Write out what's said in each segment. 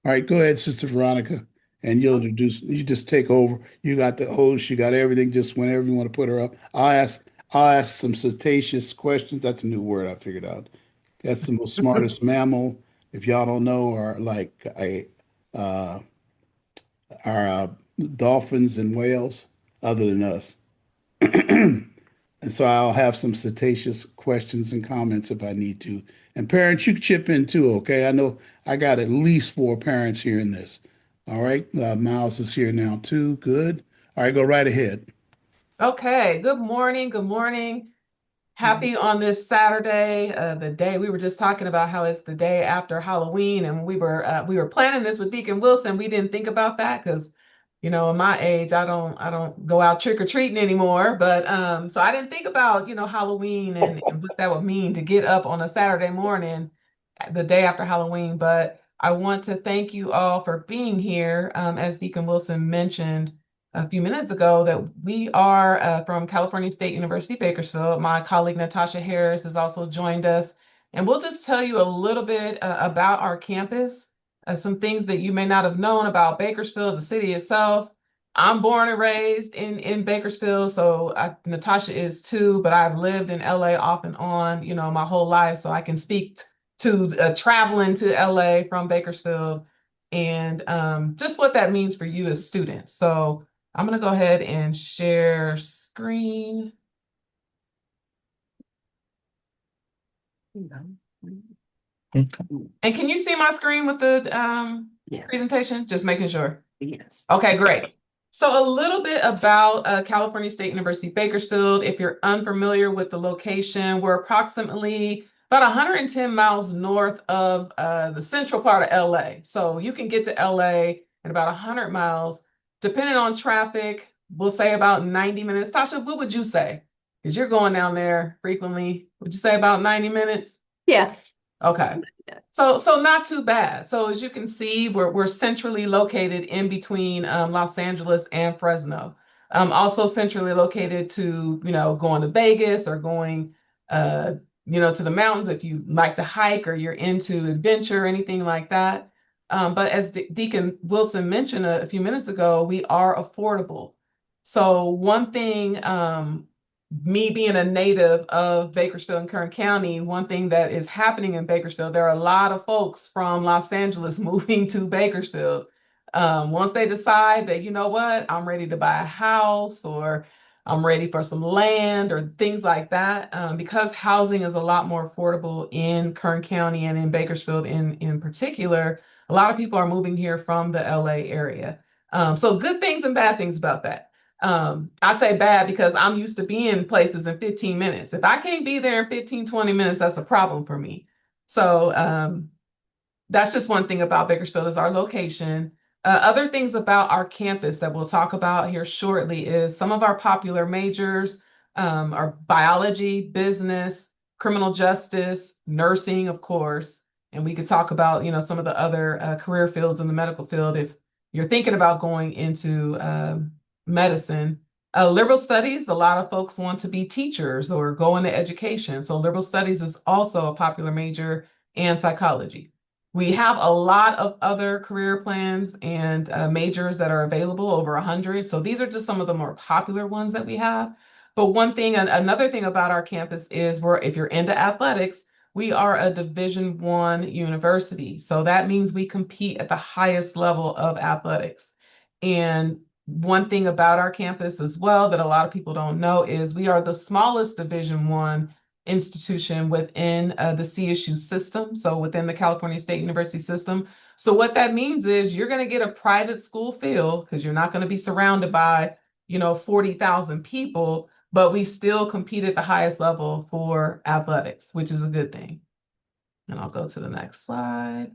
All right, go ahead, Sister Veronica, and you'll introduce. You just take over. You got the host. You got everything. Just whenever you want to put her up, I'll ask some cetaceous questions. That's a new word I figured out. That's the most smartest mammal. If y'all don't know, are like a uh, are dolphins and whales, other than us. And so I'll have some cetaceous questions and comments if I need to. And parents, you can chip in too, okay? I know I got at least four parents here in this. All right. Miles is here now too. Good. All right, go right ahead. Okay, good morning. Good morning. Happy on this Saturday, the day we were just talking about how it's the day after Halloween, and we were planning this with Deacon Wilson. We didn't think about that because, in my age, I don't go out trick or treating anymore. But so I didn't think about Halloween and what that would mean to get up on a Saturday morning, the day after Halloween. But I want to thank you all for being here. As Deacon Wilson mentioned a few minutes ago, that we are from California State University Bakersfield. My colleague Natasha Harris has also joined us, and we'll just tell you a little bit about our campus, some things that you may not have known about Bakersfield, the city itself. I'm born and raised in Bakersfield, so Natasha is too, but I've lived in LA off and on, my whole life, so I can speak to traveling to LA from Bakersfield and just what that means for you as students. So I'm going to go ahead and share screen. And can you see my screen with the Yes. presentation? Just making sure. Yes. Okay, great. So a little bit about California State University Bakersfield. If you're unfamiliar with the location, we're approximately about 110 miles north of the central part of LA. So you can get to LA in about 100 miles, depending on traffic. We'll say about 90 minutes. Tasha, what would you say? Because you're going down there frequently. Would you say about 90 minutes? Yeah. Okay. So not too bad. So as you can see, we're centrally located in between Los Angeles and Fresno. Also centrally located to, going to Vegas or going to the mountains if you like to hike or you're into adventure or anything like that. But as Deacon Wilson mentioned a few minutes ago, we are affordable. So one thing me being a native of Bakersfield and Kern County, one thing that is happening in Bakersfield, there are a lot of folks from Los Angeles moving to Bakersfield. Once they decide that, you know what, I'm ready to buy a house or I'm ready for some land or things like that, because housing is a lot more affordable in Kern County and in Bakersfield in particular, a lot of people are moving here from the LA area. So good things and bad things about that. I say bad because I'm used to being places in 15 minutes. If I can't be there in 15, 20 minutes, that's a problem for me. So that's just one thing about Bakersfield is our location. Other things about our campus that we'll talk about here shortly is some of our popular majors are biology, business, criminal justice, nursing, of course. And we could talk about, some of the other career fields in the medical field if you're thinking about going into medicine. Liberal studies, a lot of folks want to be teachers or go into education. So liberal studies is also a popular major, and psychology. We have a lot of other career plans and majors that are available, over 100. So these are just some of the more popular ones that we have. But another thing about our campus is if you're into athletics, we are a Division I university. So that means we compete at the highest level of athletics. And one thing about our campus as well that a lot of people don't know is we are the smallest Division I institution within the CSU system, so within the California State University system. So what that means is you're going to get a private school feel because you're not going to be surrounded by, 40,000 people, but we still compete at the highest level for athletics, which is a good thing. And I'll go to the next slide.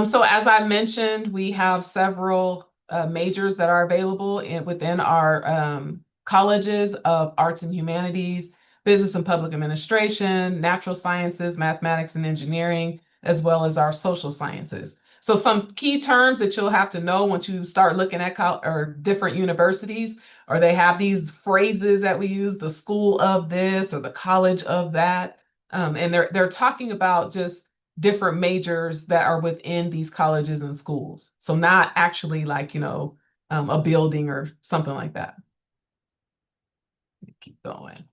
So as I mentioned, we have several majors that are available within our colleges of arts and humanities, business and public administration, natural sciences, mathematics and engineering, as well as our social sciences. So some key terms that you'll have to know once you start looking at or different universities, or they have these phrases that we use, the school of this or the college of that. And they're talking about just different majors that are within these colleges and schools. So not actually like, a building or something like that. Keep going.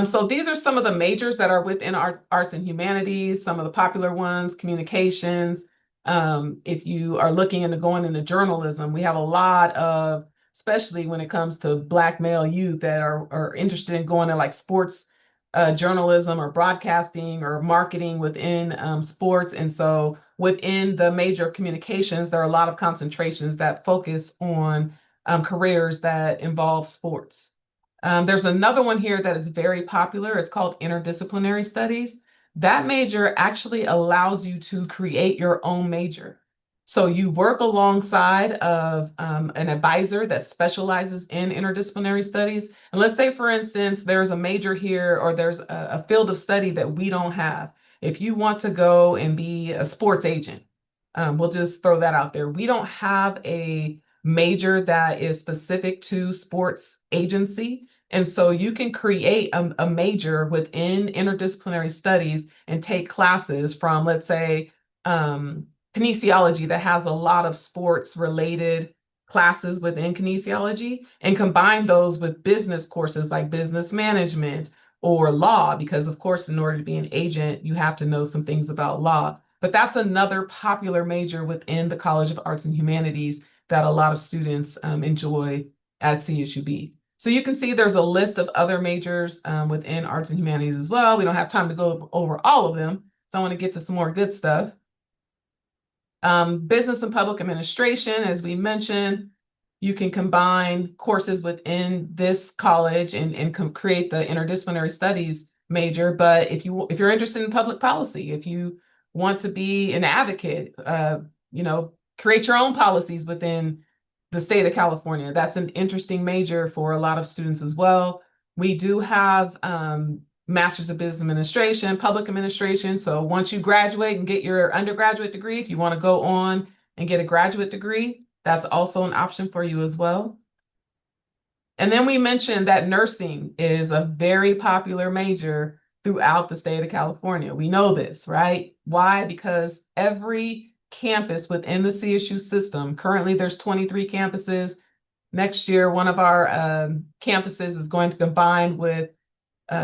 So these are some of the majors that are within arts and humanities, some of the popular ones, communications. If you are looking into going into journalism, we have a lot of, especially when it comes to Black male youth that are interested in going to like sports journalism or broadcasting or marketing within sports. And so within the major communications, there are a lot of concentrations that focus on careers that involve sports. There's another one here that is very popular. It's called interdisciplinary studies. That major actually allows you to create your own major. So you work alongside of an advisor that specializes in interdisciplinary studies. And let's say, for instance, there's a major here or there's a field of study that we don't have. If you want to go and be a sports agent, we'll just throw that out there. We don't have a major that is specific to sports agency. And so you can create a major within interdisciplinary studies and take classes from, let's say, kinesiology that has a lot of sports related classes within kinesiology and combine those with business courses like business management or law, because of course, in order to be an agent, you have to know some things about law. But that's another popular major within the College of Arts and Humanities that a lot of students enjoy at CSUB. So you can see there's a list of other majors within arts and humanities as well. We don't have time to go over all of them, so I want to get to some more good stuff. Business and public administration, as we mentioned, you can combine courses within this college and create the interdisciplinary studies major. But if you're interested in public policy, if you want to be an advocate, create your own policies within the state of California. That's an interesting major for a lot of students as well. We do have Masters of Business Administration, Public Administration. So once you graduate and get your undergraduate degree, if you want to go on and get a graduate degree, that's also an option for you as well. And then we mentioned that nursing is a very popular major throughout the state of California. We know this, right? Why? Because every campus within the CSU system, currently there's 23 campuses. Next year, one of our campuses is going to combine with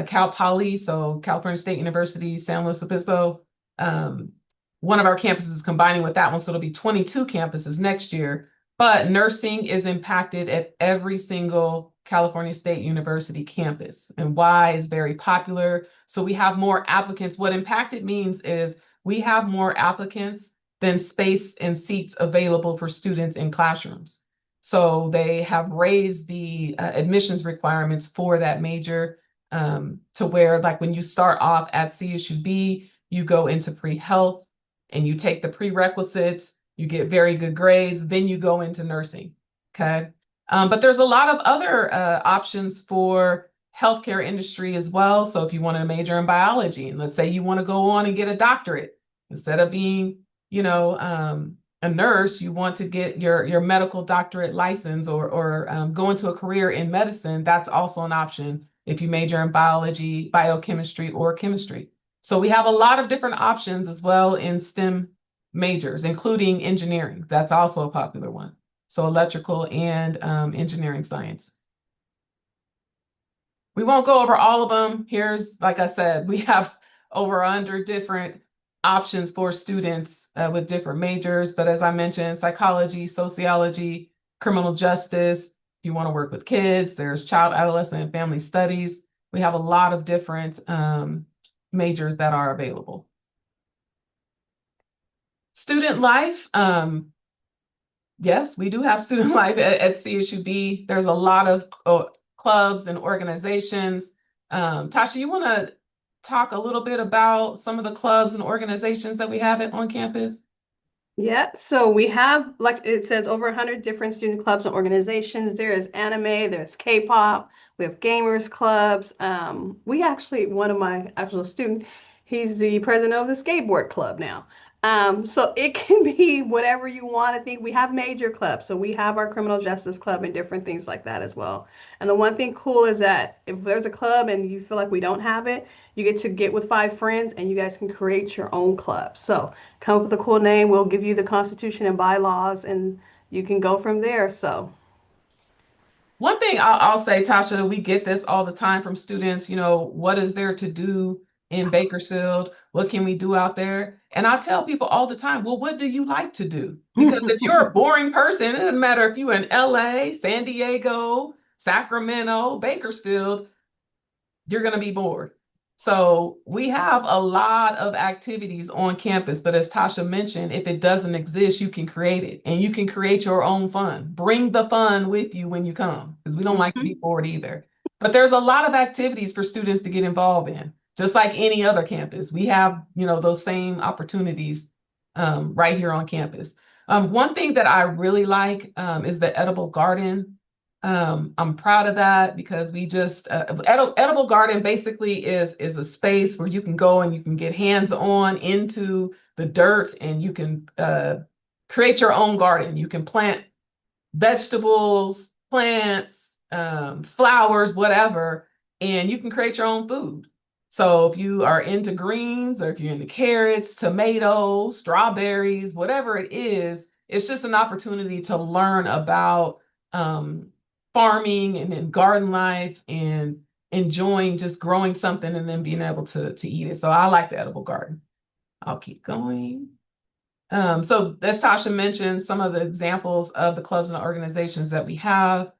Cal Poly, so California State University, San Luis Obispo. One of our campuses is combining with that one, so it'll be 22 campuses next year. But nursing is impacted at every single California State University campus. And why is very popular. So we have more applicants. What impacted means is we have more applicants than space and seats available for students in classrooms. So they have raised the admissions requirements for that major to where, like, when you start off at CSUB, you go into pre-health and you take the prerequisites, you get very good grades, then you go into nursing. Okay. But there's a lot of other options for healthcare industry as well. So if you want to major in biology, and let's say you want to go on and get a doctorate, instead of being, a nurse, you want to get your medical doctorate license or go into a career in medicine, that's also an option if you major in biology, biochemistry, or chemistry. So we have a lot of different options as well in STEM majors, including engineering. That's also a popular one. So electrical and engineering science. We won't go over all of them. Here's, like I said, we have over 100 different options for students with different majors. But as I mentioned, psychology, sociology, criminal justice. If you want to work with kids, there's child, adolescent, and family studies. We have a lot of different majors that are available. Student life. Yes, we do have student life at CSUB. There's a lot of clubs and organizations. Tasha, you want to talk a little bit about some of the clubs and organizations that we have on campus? Yeah, so we have, like it says, over 100 different student clubs and organizations. There is anime, there's K-pop, we have gamers clubs. We actually, one of my actual students, he's the president of the skateboard club now. So it can be whatever you want to think. We have major clubs. So we have our criminal justice club and different things like that as well. And the one thing cool is that if there's a club and you feel like we don't have it, you get with 5 friends and you guys can create your own club. So come up with a cool name. We'll give you the constitution and bylaws and you can go from there. So One thing I'll say, Tasha, we get this all the time from students, what is there to do in Bakersfield? What can we do out there? And I tell people all the time, well, what do you like to do? Because if you're a boring person, it doesn't matter if you're in LA, San Diego, Sacramento, Bakersfield, you're going to be bored. So we have a lot of activities on campus, but as Tasha mentioned, if it doesn't exist, you can create it and you can create your own fun. Bring the fun with you when you come, because we don't like to be bored either. But there's a lot of activities for students to get involved in, just like any other campus. We have, those same opportunities right here on campus. One thing that I really like is the edible garden. I'm proud of that because we just edible garden basically is a space where you can go and you can get hands-on into the dirt and you can create your own garden. You can plant vegetables, plants, flowers, whatever, and you can create your own food. So if you are into greens or if you're into carrots, tomatoes, strawberries, whatever it is, it's just an opportunity to learn about farming and garden life and enjoying just growing something and then being able to eat it. So I like the edible garden. I'll keep going. So as Tasha mentioned, some of the examples of the clubs and organizations that we have.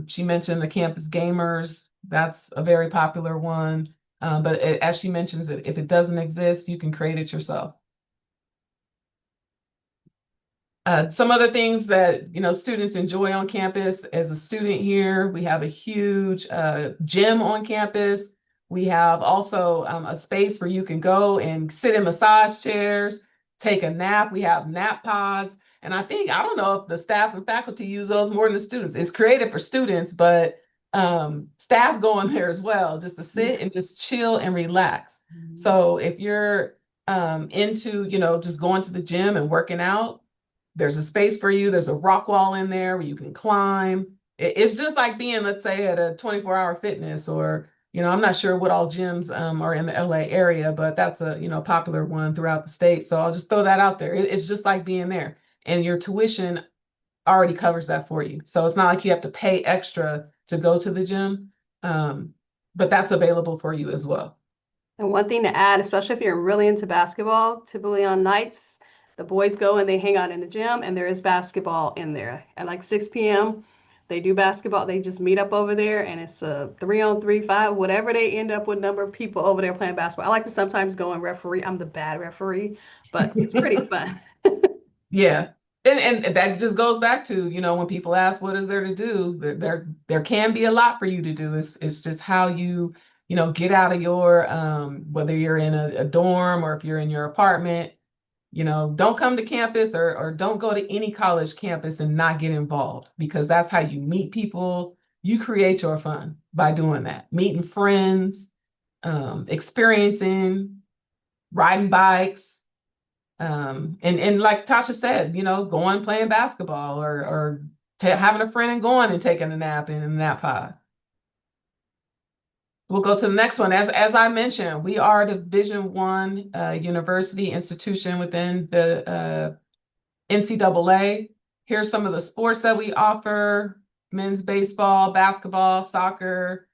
She mentioned the campus gamers. That's a very popular one. But as she mentions, if it doesn't exist, you can create it yourself. Some other things that students enjoy on campus. As a student here, we have a huge gym on campus. We have also a space where you can go and sit in massage chairs, take a nap. We have nap pods. And I don't know if the staff and faculty use those more than the students. It's created for students, but staff go in there as well, just to sit and just chill and relax. So if you're into, just going to the gym and working out, there's a space for you. There's a rock wall in there where you can climb. It's just like being, let's say, at a 24-hour fitness or, I'm not sure what all gyms are in the LA area, but that's a, popular one throughout the state. So I'll just throw that out there. It's just like being there. And your tuition already covers that for you. So it's not like you have to pay extra to go to the gym, but that's available for you as well. And one thing to add, especially if you're really into basketball, typically on nights, the boys go and they hang out in the gym and there is basketball in there. At like 6 p.m., they do basketball. They just meet up over there and it's a 3-on-3, 5, whatever they end up with number of people over there playing basketball. I like to sometimes go and referee. I'm the bad referee, but it's pretty fun. Yeah. And that just goes back to, when people ask what is there to do, there can be a lot for you to do. It's just how you, get out of your, whether you're in a dorm or if you're in your apartment, don't come to campus or don't go to any college campus and not get involved, because that's how you meet people. You create your fun by doing that, meeting friends, experiencing, riding bikes. And like Tasha said, going playing basketball or having a friend and going and taking a nap in a nap pod. We'll go to the next one. As I mentioned, we are a Division I university institution within the NCAA. Here's some of the sports that we offer: men's baseball, basketball, soccer,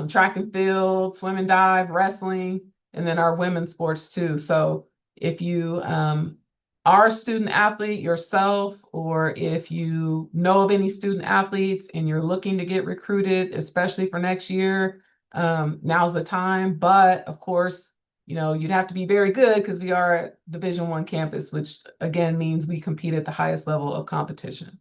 track and field, swim and dive, wrestling, and then our women's sports too. So if you are a student athlete yourself, or if you know of any student athletes and you're looking to get recruited, especially for next year, now's the time. But of course, you'd have to be very good because we are a Division I campus, which again means we compete at the highest level of competition.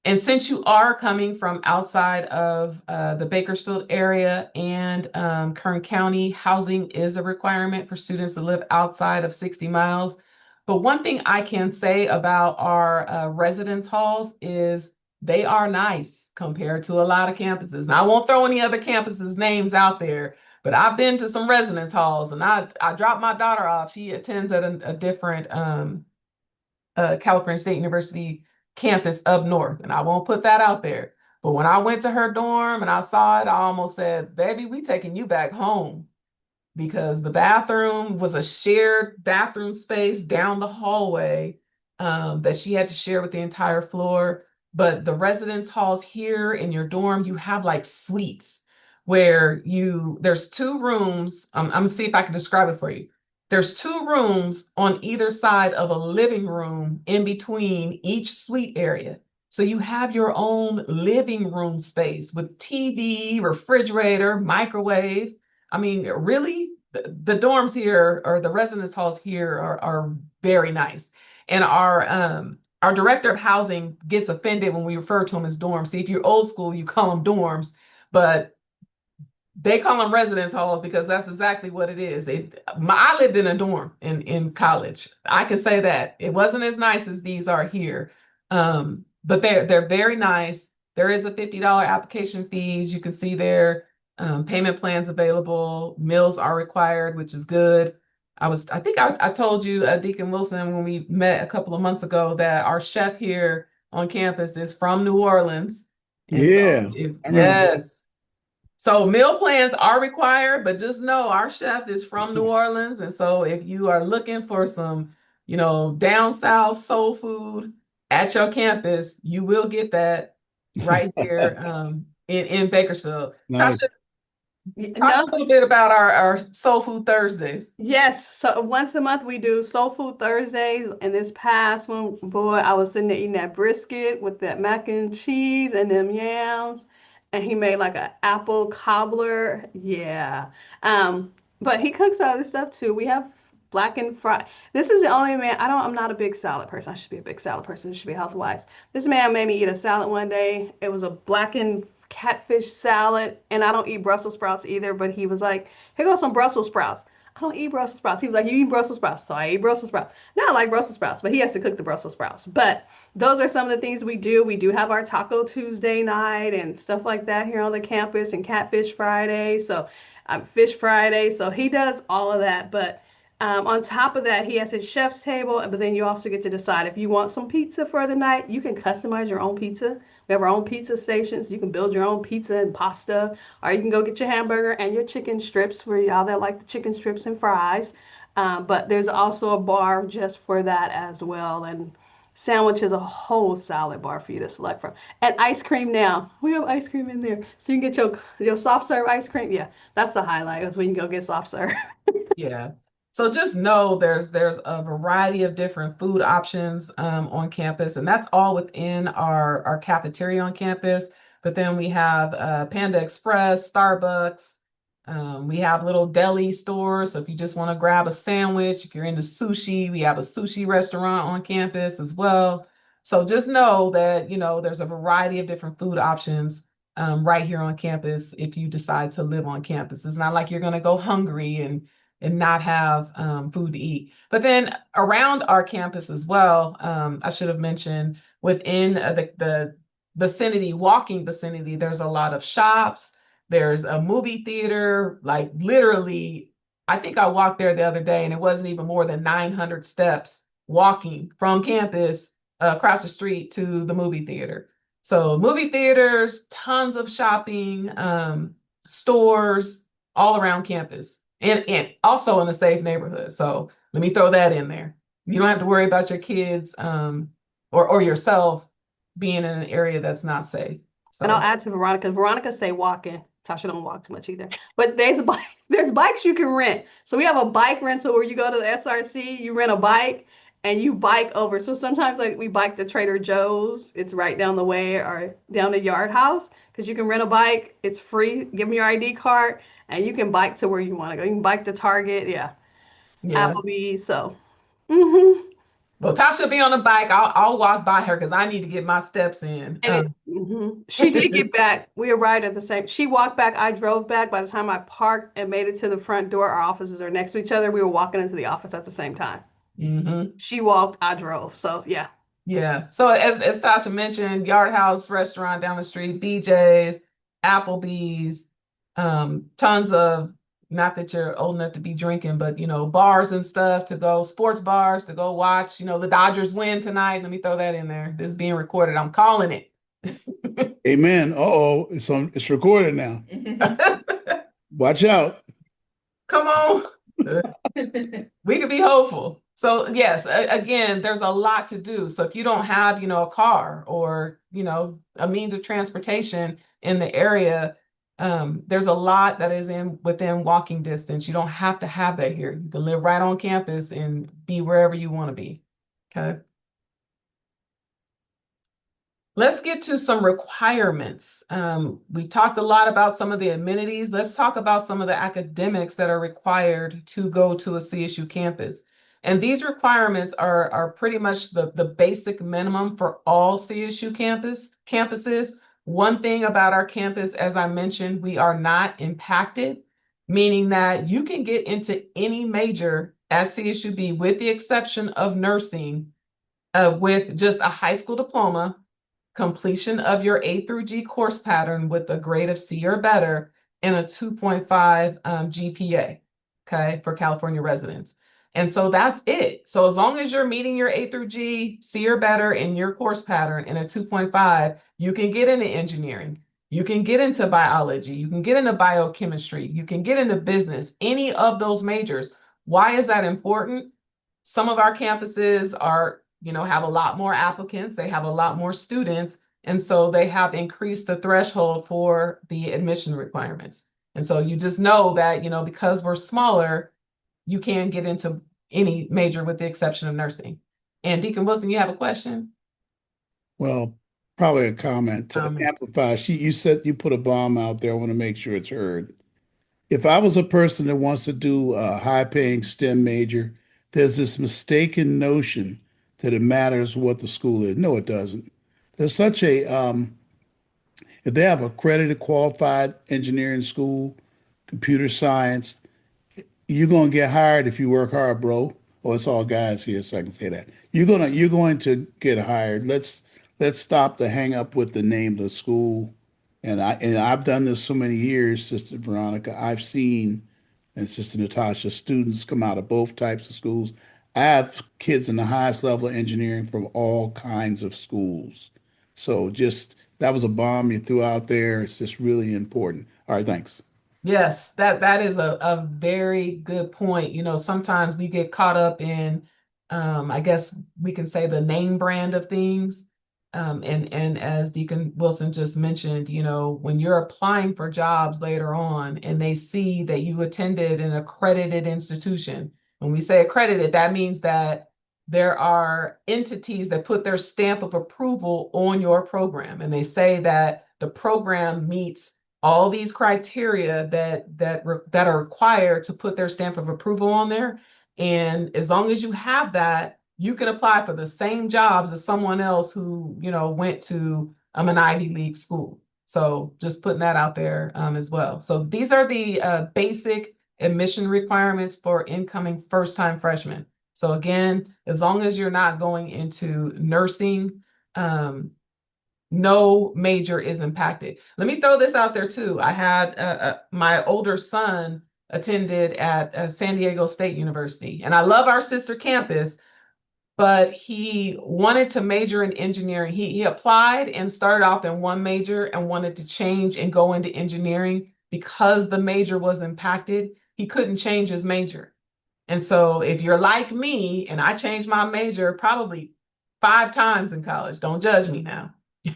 And since you are coming from outside of the Bakersfield area and Kern County, housing is a requirement for students to live outside of 60 miles. But one thing I can say about our residence halls is they are nice compared to a lot of campuses. Now, I won't throw any other campuses' names out there, But I've been to some residence halls, and I dropped my daughter off. She attends at a different California State University campus up north, and I won't put that out there. But when I went to her dorm and I saw it, I almost said, "Baby, we taking you back home." Because the bathroom was a shared bathroom space down the hallway that she had to share with the entire floor. But the residence halls here in your dorm, you have like suites where there's two rooms. I'm gonna see if I can describe it for you. There's two rooms on either side of a living room in between each suite area. So you have your own living room space with TV, refrigerator, microwave. I mean, really, the dorms here or the residence halls here are very nice. And our director of housing gets offended when we refer to them as dorms. See, if you're old school, you call them dorms, but they call them residence halls because that's exactly what it is. I lived in a dorm in college. I can say that it wasn't as nice as these are here, but they're very nice. There is a $50 application fees. You can see there. Payment plans available. Meals are required, which is good. I think I told you, Deacon Wilson, when we met a couple of months ago, that our chef here on campus is from New Orleans. And so, Yeah, I remember that. yes. So meal plans are required, but just know our chef is from New Orleans. And so if you are looking for some, down south soul food at your campus, you will get that right here in Bakersfield. Nice. Tasha, talk No. a little bit about our Soul Food Thursdays. Yes, so once a month we do Soul Food Thursdays, and this past one, boy, I was sitting there eating that brisket with that mac and cheese and them yams, and he made like an apple cobbler. Yeah. But he cooks other stuff too. We have blackened fry. This is the only man, I'm not a big salad person. I should be a big salad person. It should be health wise. This man made me eat a salad one day. It was a blackened catfish salad, and I don't eat Brussels sprouts either, but he was like, here goes some Brussels sprouts. I don't eat Brussels sprouts. He was like, you eat Brussels sprouts. So I eat Brussels sprouts. Now I like Brussels sprouts, but he has to cook the Brussels sprouts. But those are some of the things we do. We do have our Taco Tuesday night and stuff like that here on the campus, and Catfish Friday. So Fish Friday. So he does all of that. But on top of that, he has his chef's table, but then you also get to decide if you want some pizza for the night. You can customize your own pizza. We have our own pizza stations. You can build your own pizza and pasta, or you can go get your hamburger and your chicken strips for y'all that like the chicken strips and fries. But there's also a bar just for that as well. And sandwiches, a whole salad bar for you to select from. And ice cream now. We have ice cream in there. So you can get your soft serve ice cream. Yeah, that's the highlight, is when you go get soft serve. Yeah. So just know there's a variety of different food options on campus, and that's all within our cafeteria on campus. But then we have Panda Express, Starbucks. We have little deli stores. So if you just want to grab a sandwich, if you're into sushi, we have a sushi restaurant on campus as well. So just know that, there's a variety of different food options right here on campus if you decide to live on campus. It's not like you're going to go hungry and not have food to eat. But then around our campus as well, I should have mentioned within the vicinity, walking vicinity, there's a lot of shops. There's a movie theater, like literally, I think I walked there the other day and it wasn't even more than 900 steps walking from campus across the street to the movie theater. So movie theaters, tons of shopping, stores all around campus and also in a safe neighborhood. So let me throw that in there. You don't have to worry about your kids or yourself being in an area that's not safe. And I'll So add to Veronica. Veronica say walking. Tasha don't walk too much either. But there's bikes you can rent. So we have a bike rental where you go to the SRC, you rent a bike and you bike over. So sometimes like we bike to Trader Joe's. It's right down the way, or down the Yard House, because you can rent a bike. It's free. Give them your ID card and you can bike to where you want to go. You can bike to Target. Yeah. yeah. Applebee's. So. hmm Well, Tasha be on a bike. I'll walk by her because I need to get my steps in. She did get back. We arrived at the same. She walked back. I drove back. By the time I parked and made it to the front door, our offices are next to each other. We were walking into the office at the same time. Mhm. She walked. I drove. So yeah. Yeah. So as Tasha mentioned, Yard House restaurant down the street, BJ's, Applebee's, tons of not that you're old enough to be drinking, but bars and stuff to go, sports bars to go watch, the Dodgers win tonight. Let me throw that in there. This is being recorded. I'm calling it. Amen. Uh-oh, it's recorded now. Watch out. Come on. We could be hopeful. So yes, again, there's a lot to do. So if you don't have, a car or, a means of transportation in the area, there's a lot that is within walking distance. You don't have to have that here. You can live right on campus and be wherever you want to be. Okay. Let's get to some requirements. We talked a lot about some of the amenities. Let's talk about some of the academics that are required to go to a CSU campus. And these requirements are pretty much the basic minimum for all CSU campuses. One thing about our campus, as I mentioned, we are not impacted, meaning that you can get into any major at CSUB with the exception of nursing with just a high school diploma, completion of your A through G course pattern with a grade of C or better, and a 2.5 GPA, okay, for California residents. And so that's it. So as long as you're meeting your A through G, C or better in your course pattern in a 2.5, you can get into engineering. You can get into biology. You can get into biochemistry. You can get into business, any of those majors. Why is that important? Some of our campuses are have a lot more applicants, they have a lot more students, and so they have increased the threshold for the admission requirements. And so you just know that, because we're smaller, you can get into any major with the exception of nursing. And Deacon Wilson, you have a question? Well, probably a comment to amplify. You said you put a bomb out there. I want to make sure it's heard. If I was a person that wants to do a high-paying STEM major, there's this mistaken notion that it matters what the school is. No, it doesn't. There's such a if they have accredited qualified engineering school, computer science, you're gonna get hired if you work hard, bro. Oh, it's all guys here, so I can say that. You're going to get hired. Let's stop the hang up with the name of the school. And I've done this so many years, Sister Veronica. I've seen, and Sister Natasha, students come out of both types of schools. I have kids in the highest level of engineering from all kinds of schools. So just that was a bomb you threw out there. It's just really important. All right, thanks. Yes, that is a very good point. Sometimes we get caught up in, I guess we can say the name brand of things. And as Deacon Wilson just mentioned, when you're applying for jobs later on and they see that you attended an accredited institution, when we say accredited, that means that there are entities that put their stamp of approval on your program, and they say that the program meets all these criteria that are required to put their stamp of approval on there. And as long as you have that, you can apply for the same jobs as someone else who, went to an Ivy League school. So just putting that out there as well. So these are the basic admission requirements for incoming first-time freshmen. So again, as long as you're not going into nursing, no major is impacted. Let me throw this out there too. I had my older son attended at San Diego State University, and I love our sister campus, but he wanted to major in engineering. He applied and started off in one major and wanted to change and go into engineering. Because the major was impacted, he couldn't change his major. And so if you're like me, and I changed my major probably 5 times in college, don't judge me now.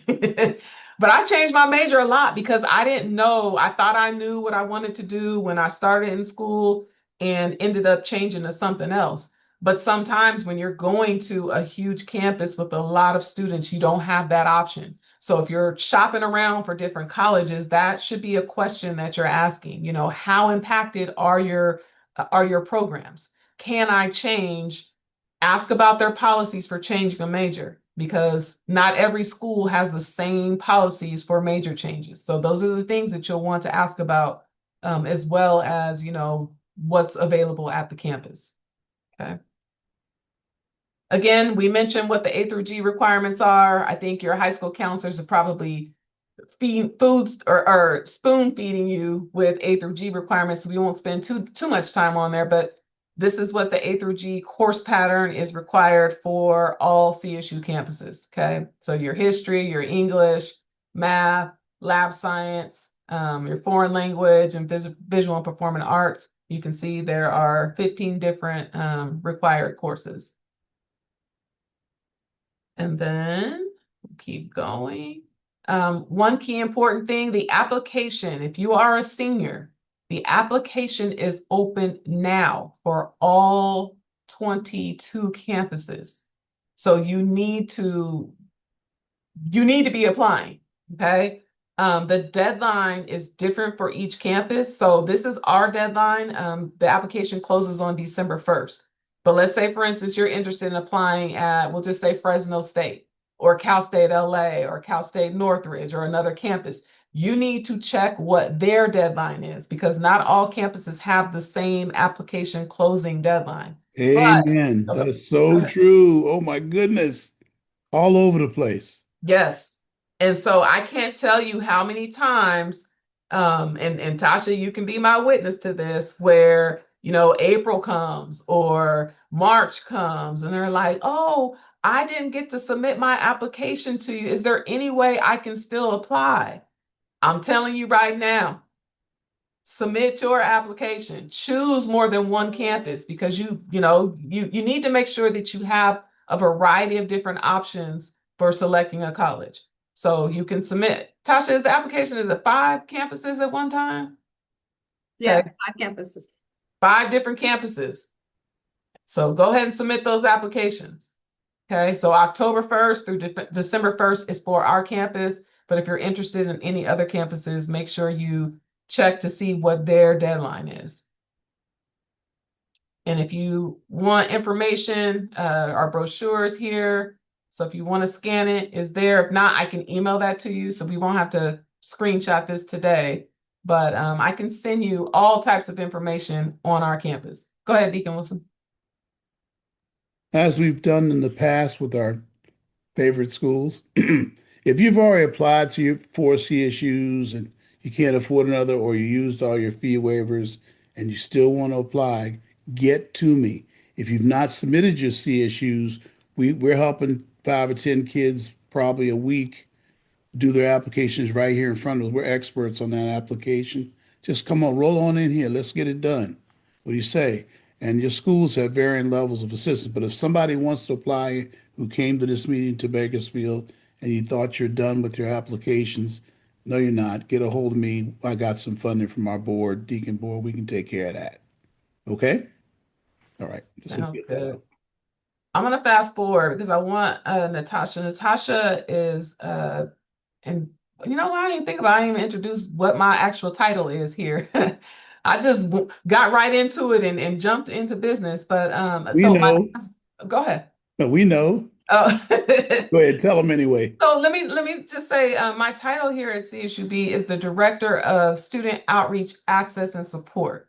But I changed my major a lot because I didn't know. I thought I knew what I wanted to do when I started in school and ended up changing to something else. But sometimes when you're going to a huge campus with a lot of students, you don't have that option. So if you're shopping around for different colleges, that should be a question that you're asking. How impacted are your programs? Can I change? Ask about their policies for changing a major, because not every school has the same policies for major changes. So those are the things that you'll want to ask about, as well as, what's available at the campus. Okay. Again, we mentioned what the A through G requirements are. I think your high school counselors have probably foods or spoon feeding you with A through G requirements. So we won't spend too much time on there, but this is what the A through G course pattern is required for all CSU campuses. Okay, so your history, your English, math, lab science, your foreign language, and visual and performing arts. You can see there are 15 different required courses. And then keep going. One key important thing, the application. If you are a senior, the application is open now for all 22 campuses. So you need to be applying, okay? The deadline is different for each campus. So this is our deadline. The application closes on December 1st. But let's say, for instance, you're interested in applying at, we'll just say Fresno State or Cal State LA or Cal State Northridge or another campus. You need to check what their deadline is because not all campuses have the same application closing deadline. But Amen. That's so true. Oh my goodness. All over the place. yes. And so I can't tell you how many times, and Tasha, you can be my witness to this, where, April comes or March comes and they're like, oh, I didn't get to submit my application to you. Is there any way I can still apply? I'm telling you right now, submit your application. Choose more than one campus because you need to make sure that you have a variety of different options for selecting a college. So you can submit. Tasha, is it 5 campuses at one time? Yeah, Okay. 5 campuses. 5 different campuses. So go ahead and submit those applications. Okay, so October 1st through December 1st is for our campus. But if you're interested in any other campuses, make sure you check to see what their deadline is. And if you want information, our brochure is here. So if you want to scan it, it's there. If not, I can email that to you. So we won't have to screenshot this today. But I can send you all types of information on our campus. Go ahead, Deacon Wilson. As we've done in the past with our favorite schools, if you've already applied to your 4 CSUs and you can't afford another, or you used all your fee waivers and you still want to apply, get to me. If you've not submitted your CSUs, we're helping 5 or 10 kids probably a week do their applications right here in front of us. We're experts on that application. Just come on, roll on in here. Let's get it done. What do you say? And your schools have varying levels of assistance. But if somebody wants to apply who came to this meeting to Bakersfield and you thought you're done with your applications, no, you're not. Get a hold of me. I got some funding from our board, Deacon Board. We can take care of that. Okay? All right. Just want to get that out. I'm going to fast forward because I want Natasha. Natasha is, and you know what? I didn't think about, I didn't even introduce what my actual title is here. I just got right into it and jumped into business. But We know. Go ahead. No, we know. Oh. Go ahead, tell them anyway. So let me just say my title here at CSUB is the Director of Student Outreach, Access, and Support.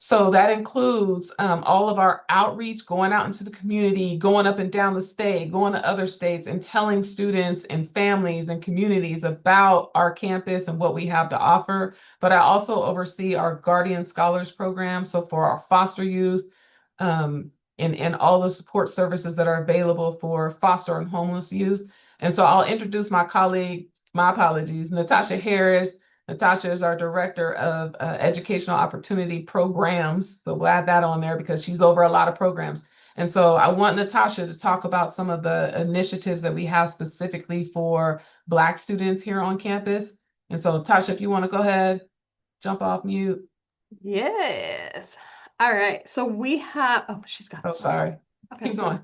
So that includes all of our outreach, going out into the community, going up and down the state, going to other states and telling students and families and communities about our campus and what we have to offer. But I also oversee our Guardian Scholars Program. So for our foster youth, and all the support services that are available for foster and homeless youth. And so I'll introduce my colleague, my apologies, Natasha Harris. Natasha is our Director of Educational Opportunity Programs. So we'll add that on there because she's over a lot of programs. And so I want Natasha to talk about some of the initiatives that we have specifically for Black students here on campus. And so Tasha, if you want to go ahead, jump off mute. Yes. All right. So we have, oh, she's got. Oh, sorry. Okay. Keep going.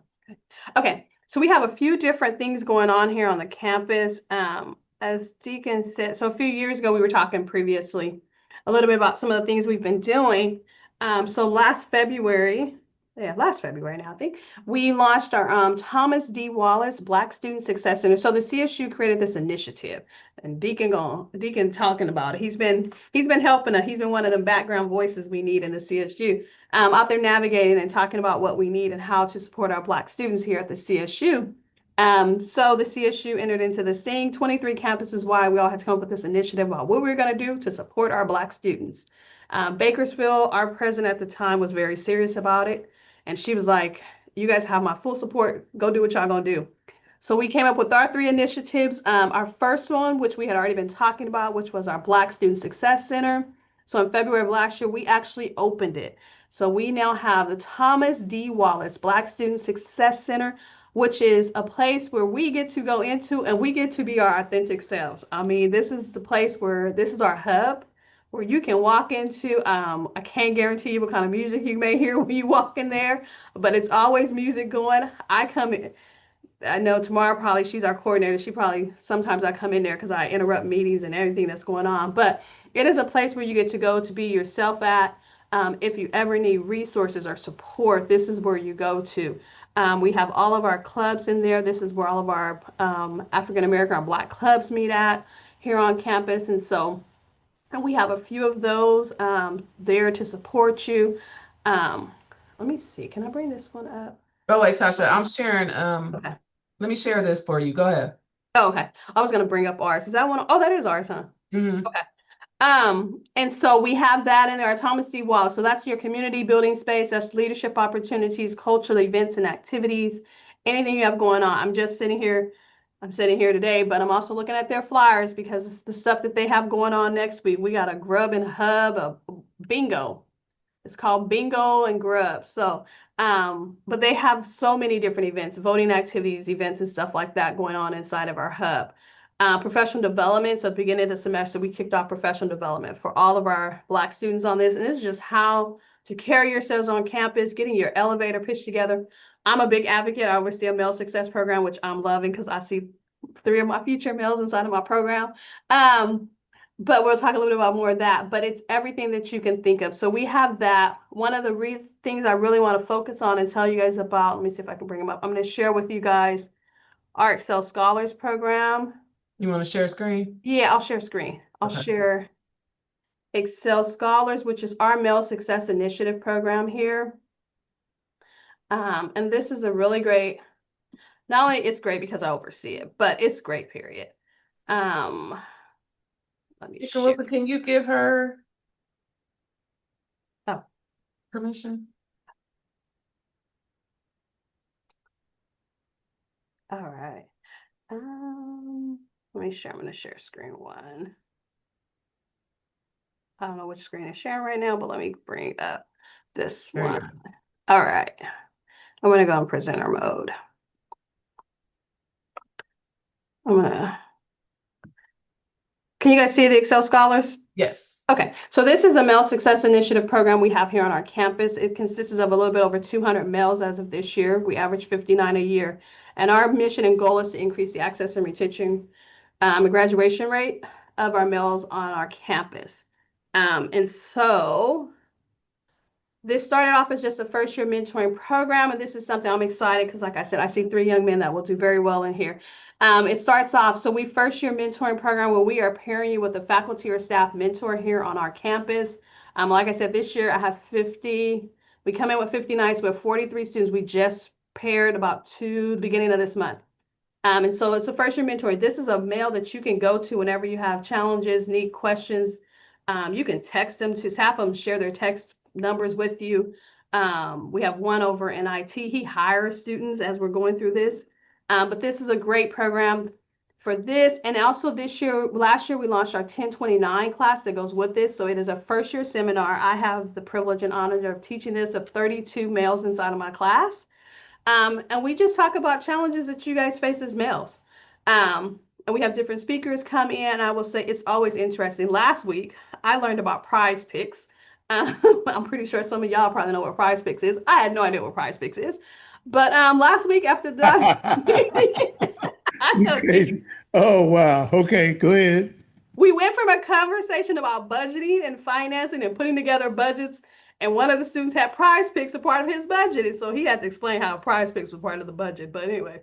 Okay. So we have a few different things going on here on the campus. As Deacon said, so a few years ago, we were talking previously a little bit about some of the things we've been doing. So last February now, I think, we launched our Thomas D. Wallace Black Student Success Center. So the CSU created this initiative, and Deacon talking about it. He's been helping us. He's been one of the background voices we need in the CSU, out there navigating and talking about what we need and how to support our Black students here at the CSU. So the CSU entered into this thing, 23 campuses wide. We all had to come up with this initiative about what we were going to do to support our Black students. Bakersfield, our president at the time, was very serious about it. And she was like, you guys have my full support. Go do what y'all going to do. So we came up with our 3 initiatives. Our first one, which we had already been talking about, which was our Black Student Success Center. So in February of last year, we actually opened it. So we now have the Thomas D. Wallace Black Student Success Center, which is a place where we get to go into and we get to be our authentic selves. I mean, this is the place where this is our hub where you can walk into. I can't guarantee you what kind of music you may hear when you walk in there, but it's always music going. I come in. I know tomorrow probably she's our coordinator. She probably sometimes I come in there because I interrupt meetings and everything that's going on. But it is a place where you get to go to be yourself at. If you ever need resources or support, this is where you go to. We have all of our clubs in there. This is where all of our African American or Black clubs meet at here on campus. And we have a few of those there to support you. Let me see. Can I bring this one up? Oh, wait, Tasha, I'm sharing. Okay. Let me share this for you. Go ahead. Oh, okay. I was going to bring up ours. Is that one? Oh, that is ours, huh? Mm-hmm. Okay. And so we have that in there, our Thomas D. Wallace. So that's your community building space, that's leadership opportunities, cultural events and activities, anything you have going on. I'm sitting here today, but I'm also looking at their flyers because it's the stuff that they have going on next week. We got a grub and hub, a bingo. It's called Bingo and Grub. So, but they have so many different events, voting activities, events, and stuff like that going on inside of our hub. Professional development. So at the beginning of the semester, we kicked off professional development for all of our Black students on this. And this is just how to carry yourselves on campus, getting your elevator pitch together. I'm a big advocate. I oversee a male success program, which I'm loving because I see 3 of my future males inside of my program. But we'll talk a little bit about more of that, but it's everything that you can think of. So we have that. One of the things I really want to focus on and tell you guys about, let me see if I can bring them up. I'm going to share with you guys our Excel Scholars program. You want to share screen? Yeah, I'll share screen. I'll share Excel Scholars, which is our Male Success Initiative program here. And this is a really great, not only it's great because I oversee it, but it's great, period. Let me share. Can you give her Oh. permission? All right. Let me share. I'm going to share screen one. I don't know which screen is sharing right now, but let me bring up this one. All right. I'm going to go in presenter mode. Can you guys see the Excel Scholars? Yes. Okay, so this is a Male Success Initiative program we have here on our campus. It consists of a little bit over 200 males as of this year. We average 59 a year. And our mission and goal is to increase the access and retention and graduation rate of our males on our campus. And so this started off as just a first-year mentoring program, and this is something I'm excited because, like I said, I see 3 young men that will do very well in here. It starts off, so we first-year mentoring program where we are pairing you with a faculty or staff mentor here on our campus. Like I said, this year I have 50. We come in with 59, so we have 43 students. We just paired about 2 the beginning of this month. And so it's a first-year mentor. This is a mail that you can go to whenever you have challenges, need questions. You can text them to have them share their text numbers with you. We have one over in IT. He hires students as we're going through this. But this is a great program for this. And also last year, we launched our 1029 class that goes with this. So it is a first-year seminar. I have the privilege and honor of teaching this of 32 males inside of my class. And we just talk about challenges that you guys face as males. And we have different speakers come in. I will say it's always interesting. Last week, I learned about Prize Picks. I'm pretty sure some of y'all probably know what Prize Picks is. I had no idea what Prize Picks is. But last week after crazy. Oh, wow. Okay, go ahead. We went from a conversation about budgeting and financing and putting together budgets, and one of the students had Prize Picks a part of his budget, and so he had to explain how Prize Picks was part of the budget. But anyway,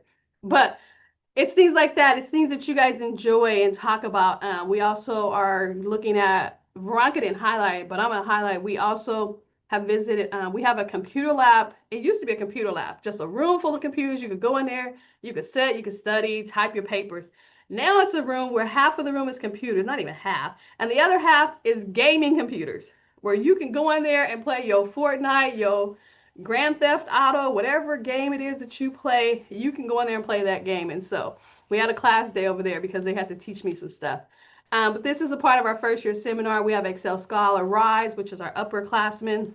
it's things like that. It's things that you guys enjoy and talk about. We also are looking at, Veronica didn't highlight it, but I'm going to highlight, we also have visited. We have a computer lab. It used to be a computer lab, just a room full of computers. You could go in there, you could sit, you could study, type your papers. Now it's a room where half of the room is computers, not even half, and the other half is gaming computers, where you can go in there and play your Fortnite, your Grand Theft Auto, whatever game it is that you play, you can go in there and play that game. And so we had a class day over there because they had to teach me some stuff. But this is a part of our first year seminar. We have Excel Scholar Rise, which is our upperclassmen.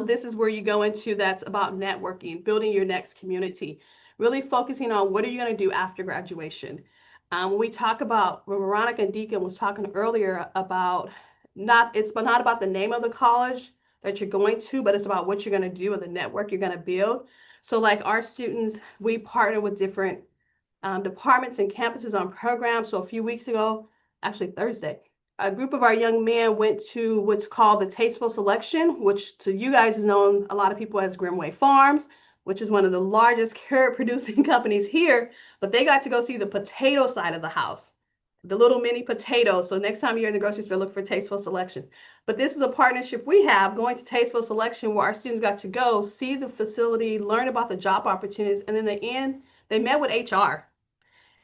This is where you go into, that's about networking, building your next community, really focusing on what are you going to do after graduation. When we talk about, when Veronica and Deacon was talking earlier about it's not about the name of the college that you're going to, but it's about what you're going to do and the network you're going to build. So like our students, we partner with different departments and campuses on programs. So a few weeks ago, actually Thursday, a group of our young men went to what's called the Tasteful Selection, which to you guys is known, a lot of people, as Grimway Farms, which is one of the largest carrot producing companies here. But they got to go see the potato side of the house, the little mini potatoes. So next time you're in the grocery store, look for Tasteful Selection. But this is a partnership we have, going to Tasteful Selection, where our students got to go see the facility, learn about the job opportunities, and in the end, they met with HR.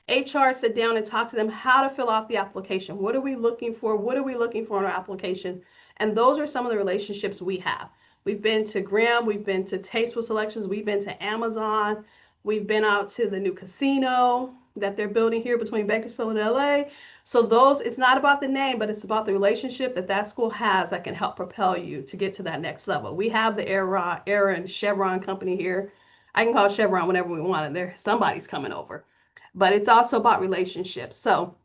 HR sit down and talk to them how to fill out the application. What are we looking for? What are we looking for in our application? And those are some of the relationships we have. We've been to Grimm, we've been to Tasteful Selections, we've been to Amazon, we've been out to the new casino that they're building here between Bakersfield and LA. So those, it's not about the name, but it's about the relationship that that school has that can help propel you to get to that next level. We have the Era and Chevron company here. I can call Chevron whenever we want, and there somebody's coming over. But it's also about relationships. So,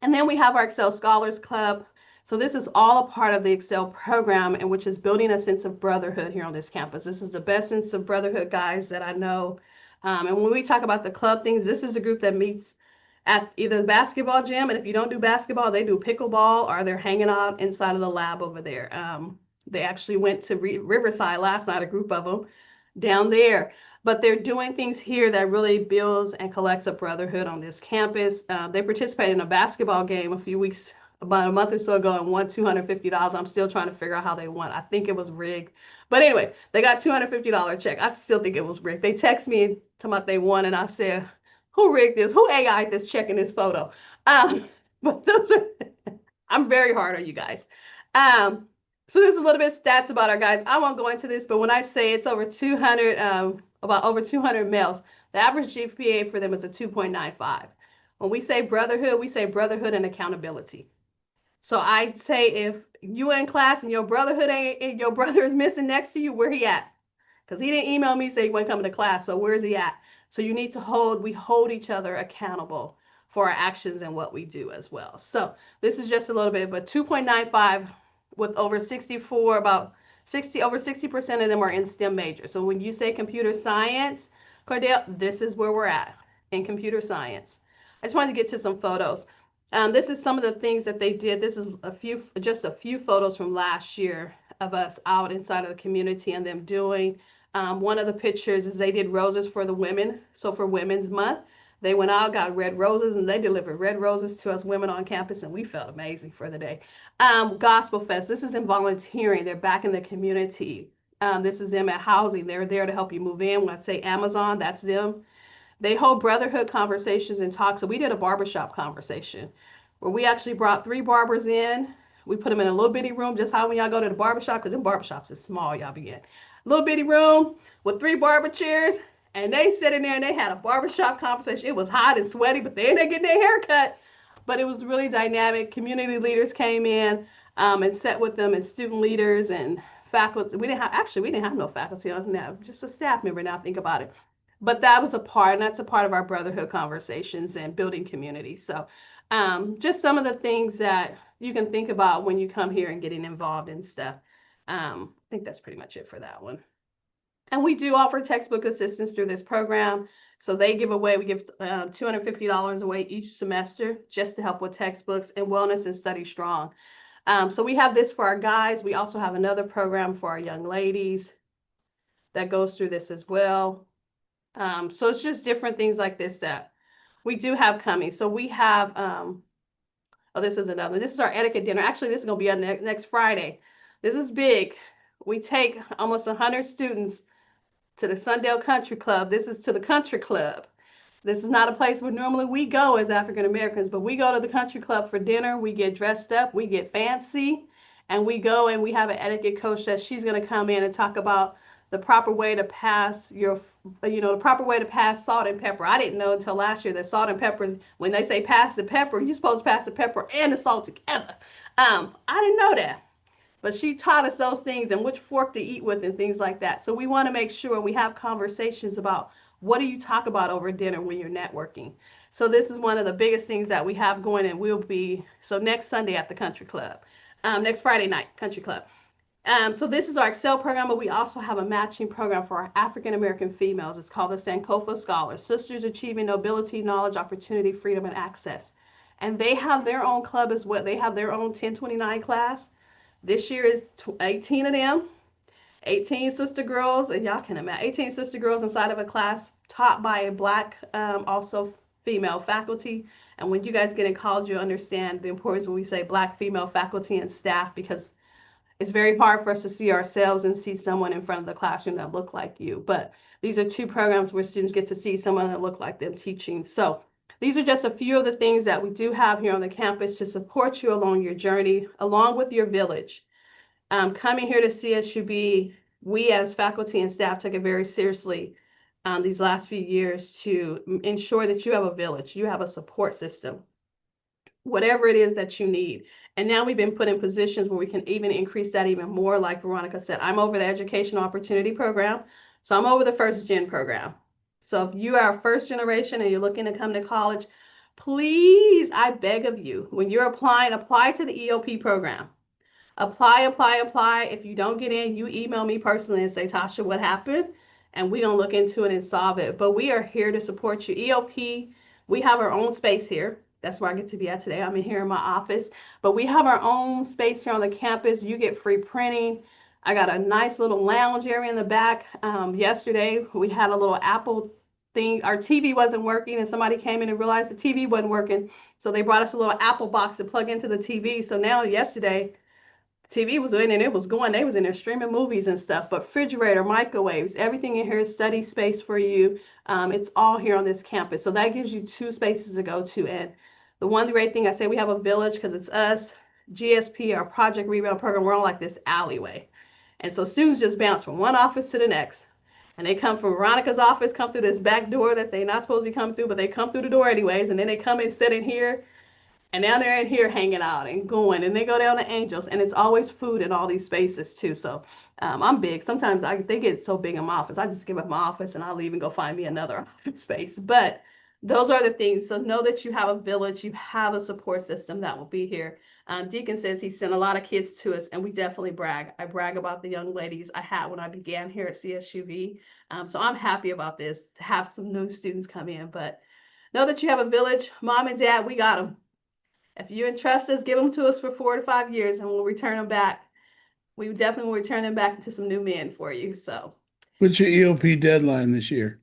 and then we have our Excel Scholars Club. So this is all a part of the Excel program, and which is building a sense of brotherhood here on this campus. This is the best sense of brotherhood, guys, that I know. And when we talk about the club things, this is a group that meets at either the basketball gym, and if you don't do basketball, they do pickleball, or they're hanging out inside of the lab over there. They actually went to Riverside last night, a group of them down there. But they're doing things here that really builds and collects a brotherhood on this campus. They participated in a basketball game about a month or so ago, and won $250. I'm still trying to figure out how they won. I think it was rigged. But anyway, they got $250 check. I still think it was rigged. They text me talking about they won, and I said, who rigged this? Who AI'd this check in this photo? But those are, I'm very hard on you guys. So there's a little bit of stats about our guys. I won't go into this, but when I say it's over 200, about over 200 males, the average GPA for them is a 2.95. When we say brotherhood and accountability. So I'd say if you in class and your brother is missing next to you, where he at? Because he didn't email me say he wasn't coming to class. So where is he at? So you need to hold each other accountable for our actions and what we do as well. So this is just a little bit, but 2.95 with over 64, about 60, over 60% of them are in STEM majors. So when you say computer science, Cordell, this is where we're at in computer science. I just wanted to get to some photos. This is some of the things that they did. This is just a few photos from last year of us out inside of the community and them doing. One of the pictures is they did roses for the women. So for Women's Month, they went out, got red roses, and they delivered red roses to us women on campus, and we felt amazing for the day. Gospel Fest, this is in volunteering. They're back in the community. This is them at housing. They're there to help you move in. When I say Amazon, that's them. They hold brotherhood conversations and talks. So we did a barbershop conversation where we actually brought 3 barbers in. We put them in a little bitty room, just how when y'all go to the barbershop, because them barbershops is small, y'all be in. Little bitty room with 3 barber chairs, and they sat in there and they had a barbershop conversation. It was hot and sweaty, but they ended up getting their hair cut. But it was really dynamic. Community leaders came in and sat with them, and student leaders and faculty. We didn't have no faculty on now, just a staff member now, think about it. But that was a part, and that's a part of our brotherhood conversations and building community. So just some of the things that you can think about when you come here and getting involved in stuff. I think that's pretty much it for that one. And we do offer textbook assistance through this program. So we give $250 away each semester just to help with textbooks and wellness and study strong. So we have this for our guys. We also have another program for our young ladies that goes through this as well. So it's just different things like this that we do have coming. So we have, this is another. This is our etiquette dinner. Actually, this is going to be on next Friday. This is big. we take almost 100 students to the Sundale Country Club. This is to the country club. This is not a place where normally we go as African Americans, but we go to the country club for dinner. We get dressed up, we get fancy, and we go and we have an etiquette coach that she's going to come in and talk about the proper way to pass the proper way to pass salt and pepper. I didn't know until last year that salt and pepper, when they say pass the pepper, you're supposed to pass the pepper and the salt together. I didn't know that. But she taught us those things and which fork to eat with and things like that. So we want to make sure we have conversations about what do you talk about over dinner when you're networking. So this is one of the biggest things that we have going, and we'll be, so next Sunday at the country club, next Friday night, country club. So this is our Excel program, but we also have a matching program for our African American females. It's called the Sankofa Scholars, Sisters Achieving Nobility, Knowledge, Opportunity, Freedom, and Access. And they have their own club as well. They have their own 1029 class. This year is 18 of them, 18 sister girls, and y'all can imagine, 18 sister girls inside of a class taught by a Black, also female faculty. And when you guys get in college, you'll understand the importance when we say Black female faculty and staff, because it's very hard for us to see ourselves and see someone in front of the classroom that look like you. But these are two programs where students get to see someone that look like them teaching. So these are just a few of the things that we do have here on the campus to support you along your journey, along with your village. Coming here to CSUB, we as faculty and staff took it very seriously these last few years to ensure that you have a village, you have a support system, whatever it is that you need. And now we've been put in positions where we can even increase that even more. Like Veronica said, I'm over the Educational Opportunity Program, so I'm over the First Gen program. So if you are first generation and you're looking to come to college, please, I beg of you, when you're applying, apply to the EOP program. Apply, apply, apply. If you don't get in, you email me personally and say, Tasha, what happened? And we're going to look into it and solve it. But we are here to support you. EOP, we have our own space here. That's where I get to be at today. I'm in here in my office. But we have our own space here on the campus. You get free printing. I got a nice little lounge area in the back. Yesterday, we had a little Apple thing. Our TV wasn't working, and somebody came in and realized the TV wasn't working. So they brought us a little Apple box to plug into the TV. So now yesterday, TV was in and it was going. They was in there streaming movies and stuff. But refrigerator, microwaves, everything in here is study space for you. It's all here on this campus. So that gives you two spaces to go to. And the one great thing, I say we have a village because it's us, GSP, our Project Rebound program. We're on like this alleyway. And so students just bounce from one office to the next. And they come from Veronica's office, come through this back door that they're not supposed to be coming through, but they come through the door anyways. And then they come and sit in here. And now they're in here hanging out and going, and they go down to Angels, and it's always food in all these spaces too. So I'm big. Sometimes they get so big in my office, I just give up my office and I'll leave and go find me another office space. But those are the things. So know that you have a village, you have a support system that will be here. Deacon says he sent a lot of kids to us, and we definitely brag. I brag about the young ladies I had when I began here at CSUB. So I'm happy about this, to have some new students come in. But know that you have a village. Mom and Dad, we got them. If you entrust us, give them to us for 4 to 5 years, and we'll return them back. We definitely will return them back into some new men for you. So, What's your EOP deadline this year?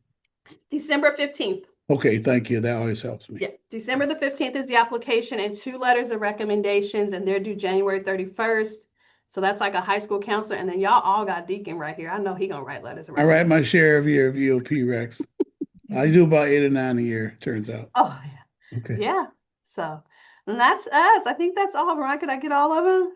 December 15th. Okay, thank you. That always helps me. Yeah, December the 15th is the application, and 2 letters of recommendations, and they're due January 31st. So that's like a high school counselor, and then y'all all got Deacon right here. I know he gonna write letters of I write recommendation. my share of year of EOP Rex. I do about 8 or 9 a year, turns out. Oh yeah, Okay. yeah. So, and that's us. I think that's all. Veronica, did I get all of them?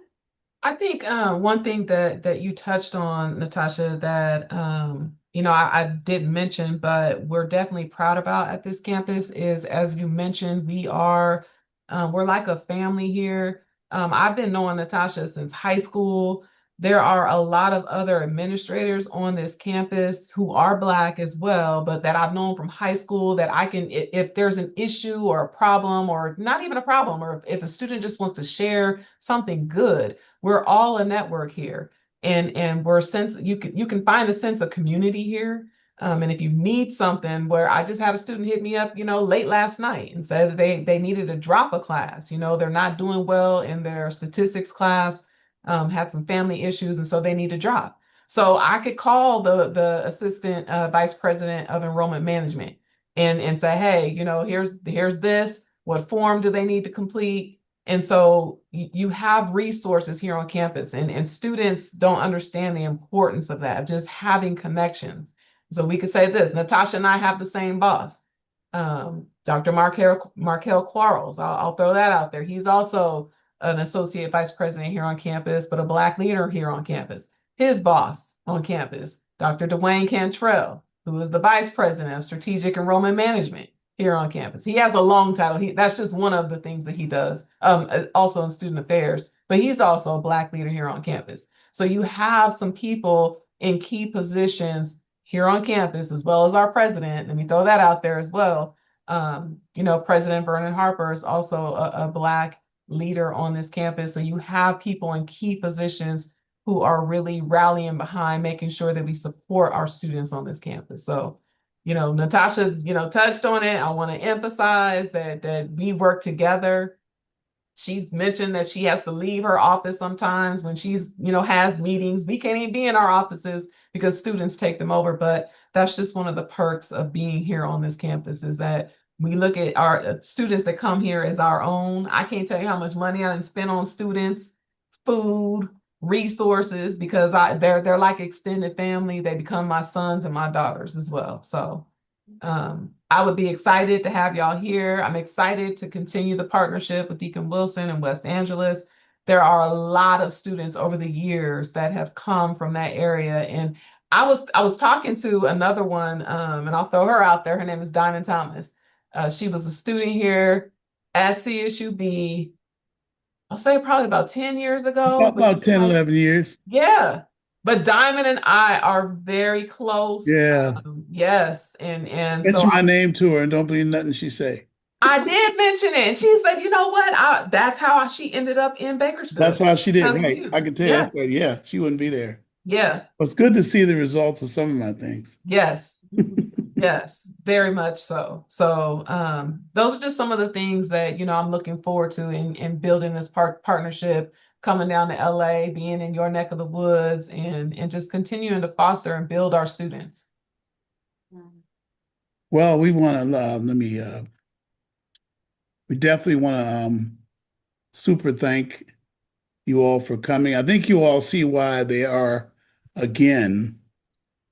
I think one thing that you touched on, Natasha, that I didn't mention, but we're definitely proud about at this campus is, as you mentioned, we're like a family here. I've been knowing Natasha since high school. There are a lot of other administrators on this campus who are Black as well, but that I've known from high school that I can, if there's an issue or a problem, or not even a problem, or if a student just wants to share something good, we're all a network here. And you can find a sense of community here. And if you need something, where I just had a student hit me up, late last night and said that they needed to drop a class. They're not doing well in their statistics class. Had some family issues, and so they need to drop. So I could call the assistant vice president of enrollment management and say, hey, here's this. What form do they need to complete? And so you have resources here on campus, and students don't understand the importance of that, of just having connections. So we could say this: Natasha and I have the same boss, Dr. Markel Quarles. I'll throw that out there. He's also an associate vice president here on campus, but a Black leader here on campus. His boss on campus, Dr. Dwayne Cantrell, who is the vice president of strategic enrollment management here on campus. He has a long title. That's just one of the things that he does, also in student affairs, but he's also a Black leader here on campus. So you have some people in key positions here on campus, as well as our president. Let me throw that out there as well. President Vernon Harper is also a Black leader on this campus. So you have people in key positions who are really rallying behind making sure that we support our students on this campus. So, Natasha, touched on it. I want to emphasize that we work together. She mentioned that she has to leave her office sometimes when she's, has meetings. We can't even be in our offices because students take them over. But that's just one of the perks of being here on this campus, is that we look at our students that come here as our own. I can't tell you how much money I spend on students, food, resources, because they're like extended family. They become my sons and my daughters as well. So I would be excited to have y'all here. I'm excited to continue the partnership with Deacon Wilson and West Angeles. There are a lot of students over the years that have come from that area. And I was talking to another one, and I'll throw her out there. Her name is Diamond Thomas. She was a student here at CSUB, I'll say probably about 10 years ago. About 10, 11 years. Yeah. But Diamond and I are very close. Yeah. Yes. And so Mention my name to her and don't believe nothing she say. I did mention it. And she said, you know what? That's how she ended up in Bakersfield. That's how she did, Because of right? you. I can tell Yeah. you. Yeah, she wouldn't be there. Yeah. It's good to see the results of some of my things. Yes. Yes, very much so. So those are just some of the things that, I'm looking forward to in building this partnership, coming down to LA, being in your neck of the woods, and just continuing to foster and build our students. Well, we want to we definitely want to super thank you all for coming. I think you all see why they are again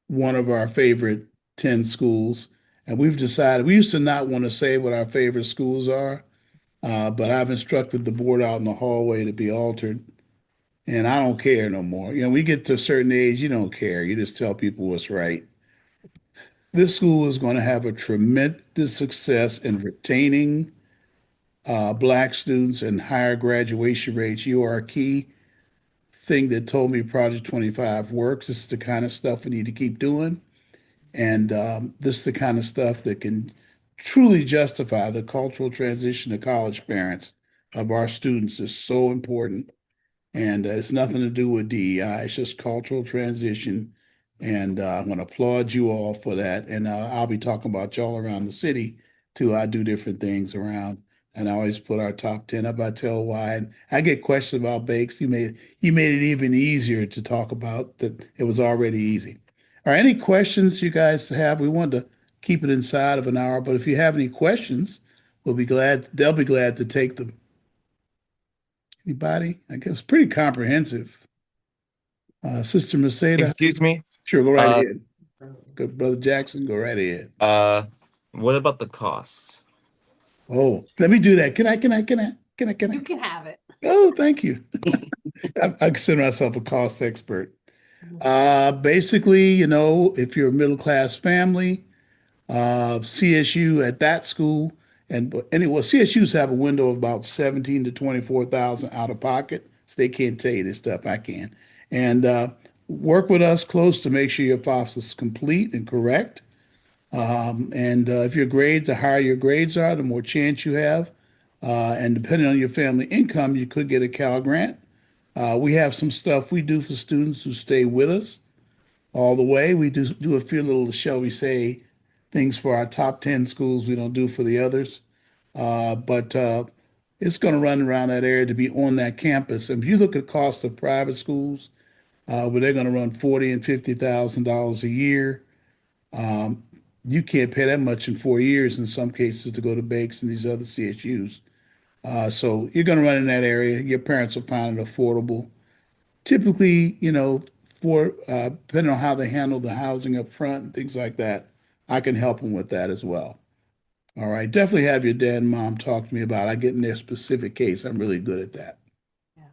one of our favorite 10 schools. And we've decided, we used to not want to say what our favorite schools are, but I've instructed the board out in the hallway to be altered. And I don't care no more. We get to a certain age, you don't care. You just tell people what's right. This school is going to have a tremendous success in retaining Black students and higher graduation rates. You are a key thing that told me Project 25 works. This is the kind of stuff we need to keep doing. And this is the kind of stuff that can truly justify the cultural transition to college parents of our students is so important. And it's nothing to do with DEI. It's just cultural transition. And I'm going to applaud you all for that. And I'll be talking about y'all around the city too. I do different things around, and I always put our top 10 up. I tell why. And I get questions about bakes. He made it even easier to talk about that. It was already easy. Are any questions you guys have? We wanted to keep it inside of an hour, but if you have any questions, they'll be glad to take them. Anybody? I guess pretty comprehensive. Sister Mercedes. Excuse me. Sure, go right Uh, ahead. Good, Brother Jackson, go right ahead. what about the costs? Oh, let me do that. Can I? You can have it. Oh, thank you. I consider myself a cost expert. Basically, if you're a middle class family, CSU at that school, and anyway, CSUs have a window of about 17 to 24,000 out of pocket, so they can't tell you this stuff. I can, and work with us close to make sure your FOSS is complete and correct. And if your grades, the higher your grades are, the more chance you have. And depending on your family income, you could get a Cal grant. We have some stuff we do for students who stay with us all the way. We do a few little, shall we say, things for our top 10 schools we don't do for the others. But it's going to run around that area to be on that campus. And if you look at the cost of private schools, where they're going to run $40,000 and $50,000 a year, you can't pay that much in 4 years in some cases to go to Bakes and these other CSUs. So you're going to run in that area. Your parents will find it affordable. Typically, for depending on how they handle the housing up front and things like that, I can help them with that as well. All right. Definitely have your dad and mom talk to me about it. I get in their specific case. I'm really good at that. Yeah.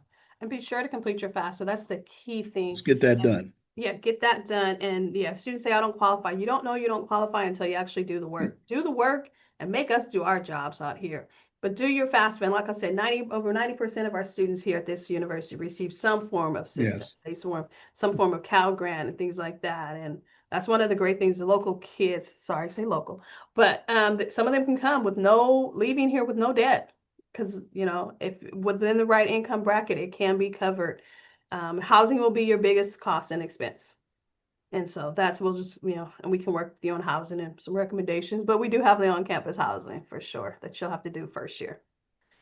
And be sure to complete your FAFSA. That's the key thing. Let's get that done. Yeah, get that done. And yeah, students say, I don't qualify. You don't know you don't qualify until you actually do the work. Do the work and make us do our jobs out here. But do your FAFSA. And like I said, over 90% of our students here at this university receive some form of assistance. Yes. They some form of Cal Grant and things like that. And that's one of the great things. The local kids, sorry, I say local, but some of them can come with leaving here with no debt. Because, if within the right income bracket, it can be covered. Housing will be your biggest cost and expense. And so we'll just, and we can work with you on housing and some recommendations, but we do have the on-campus housing for sure that you'll have to do first year.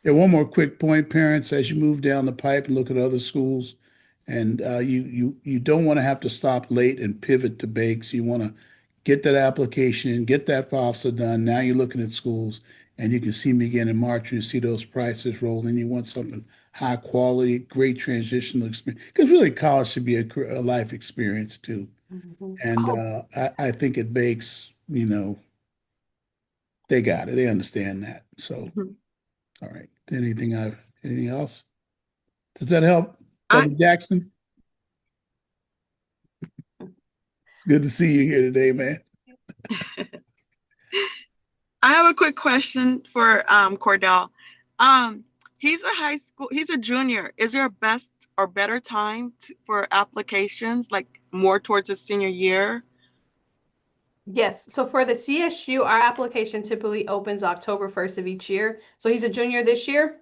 Yeah, one more quick point, parents, as you move down the pipe and look at other schools, and you don't want to have to stop late and pivot to bakes. You want to get that application in, get that FAFSA done. Now you're looking at schools, and you can see me again in March. You see those prices roll in. You want something high quality, great transitional experience, because really college should be a life experience too. Mhm. And Oh, I think at Bakes, they got it. They understand that. So, mhm. all right. Anything else? Does that help, I Brother Jackson? It's good to see you here today, man. I have a quick question for Cordell. Um, he's a junior. Is there a best or better time for applications, like more towards his senior year? Yes. So for the CSU, our application typically opens October 1st of each year. So he's a junior this year.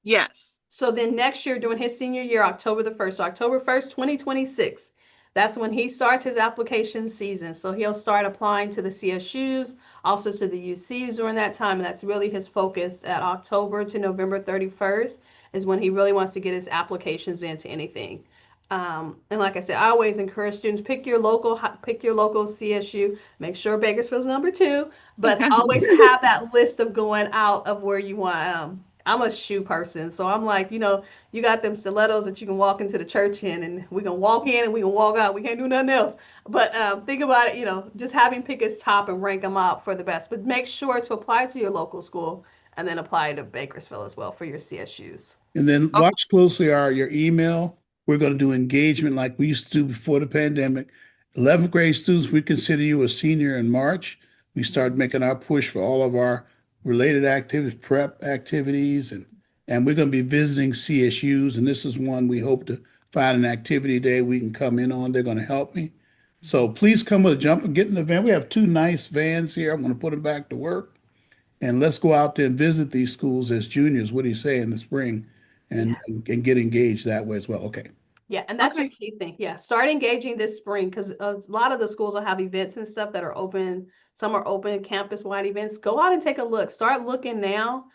Yes. So then next year, during his senior year, October the 1st, so October 1st, 2026, that's when he starts his application season. So he'll start applying to the CSUs, also to the UCs during that time. And that's really his focus at October to November 31st is when he really wants to get his applications into anything. And like I said, I always encourage students, pick your local CSU, make sure Bakersfield's number 2, but always have that list of going out of where you want. I'm a shoe person, so I'm like, you got them stilettos that you can walk into the church in, and we can walk in and we can walk out. We can't do nothing else. But think about it, just having pick his top and rank them out for the best. But make sure to apply to your local school and then apply to Bakersfield as well for your CSUs. And then Okay. watch closely your email. We're going to do engagement like we used to do before the pandemic. 11th grade students, we consider you a senior in March. We start making our push for all of our related activities, prep activities, and we're going to be visiting CSUs. And this is one we hope to find an activity day we can come in on. They're going to help me. So please come with a jump and get in the van. We have 2 nice vans here. I'm going to put them back to work. And let's go out there and visit these schools as juniors. What do you say in the spring? And, Yes. and get engaged that way as well. Okay. Yeah, and that's a Okay. key thing. Yeah, start engaging this spring because a lot of the schools will have events and stuff that are open. Some are open campus-wide events. Go out and take a look. Start looking now.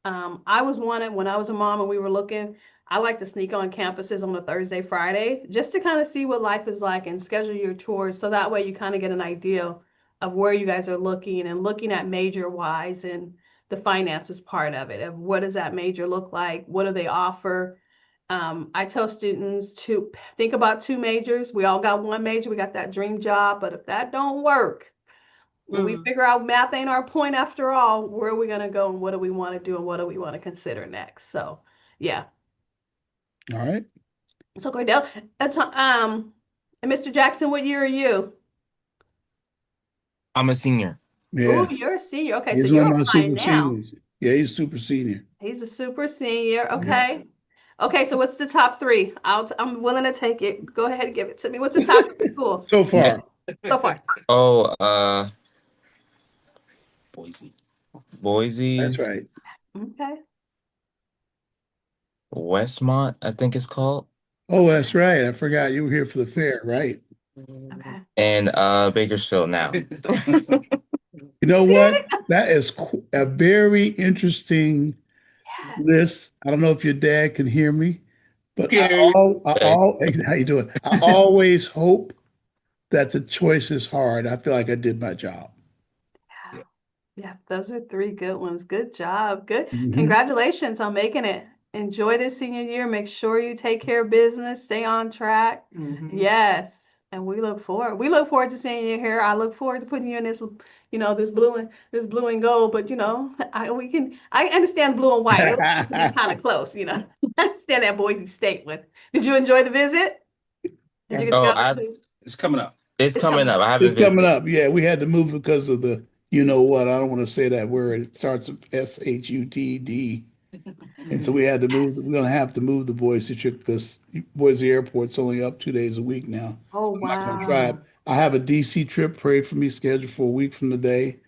I was one when I was a mom and we were looking. I like to sneak on campuses on a Thursday, Friday, just to kind of see what life is like and schedule your tours. So that way you kind of get an idea of where you guys are looking and looking at major wise and the finances part of it. Of what does that major look like? What do they offer? I tell students to think about 2 majors. We all got 1 major. We got that dream job, but if that don't work, when we figure out math ain't our point after all, where are we going to go and what do we want to do and what do we want to consider next? So, yeah. All right. So, Cordell, and Mr. Jackson, what year are you? I'm a senior. Oh, Yeah. you're a senior. Okay, so He's you're one of my applying super now. seniors. Yeah, he's super senior. He's a super senior. Yeah. Okay. Okay, so what's the top 3? I'm willing to take it. Go ahead and give it to me. What's the top 3 schools So far. so far? Oh, Boise. Boise, That's right. Okay. Westmont, I think it's called, Oh, that's right. I forgot you were here for the fair, right? Okay. and Bakersfield now. You know what? That is a very interesting Yes. list. I don't know if your dad can hear me, but Okay. how you doing? I always hope that the choice is hard. I feel like I did my job. Yeah. Yeah, those are three good ones. Good job. Good. Mhm. Congratulations on making it. Enjoy this senior year. Make sure you take care of business, stay on track. Mhm. Yes. And we look forward to seeing you here. I look forward to putting you in this, this blue and gold, but I understand blue and white. It was kind of close, I understand that Boise State one. Did you enjoy the visit? Did you get to Oh, go to? It's coming up. it's It's coming coming up. up. I It's haven't coming visited. up. Yeah, we had to move because of the, you know what, I don't want to say that word. It starts with SHUTD. And so we had to move, Yes. we're gonna have to move the Boise trip because Boise Airport's only up 2 days a week now. Oh, So I'm not gonna try it. wow. I have a DC trip, pray for me, scheduled for a week from today.